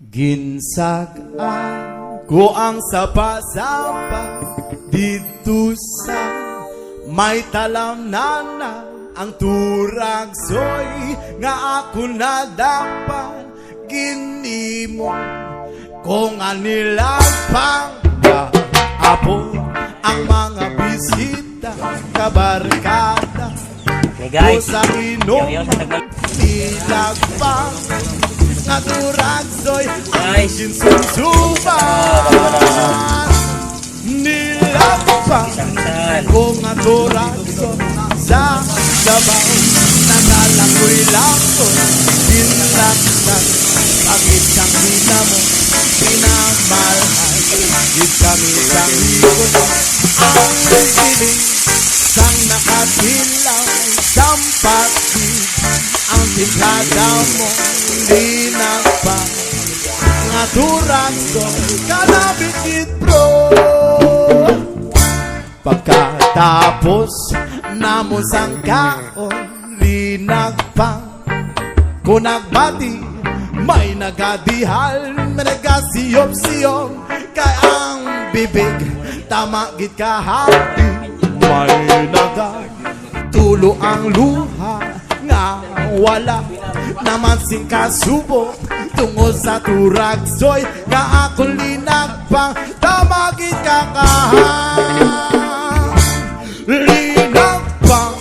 Ginsag-an ko ang sapa-sapa dito sa may talamnana ang turagsoy nga ako na dapat ginimo kung anilapang apo ang mga bisita kabarkada ko sa inom nilagpang nga turagsoy ang ginsusuban nilagpang ko nga turagsoy sa sabaw nagalakoy lakon dinlaksan pagit kang hinamo pinamalhan gid kami sang hikot ang piling sang nakatilaw sampati ang tindaga mo linapang nga turagsoy kalabit gitro pagkatapos namo sang kaon linagpang kung nagbati may nagadihal may nagasiyop-siyop kay ang bibig tama gid kahati may tulo ang luha nga wala naman sing kasubo tungod sa turagsoy nga ako linagpang tama gid linagpang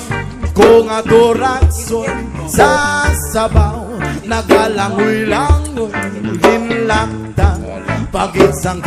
ko nga turagsoy sa sabaw nagalangoy-langoy ginlaktan pagit sang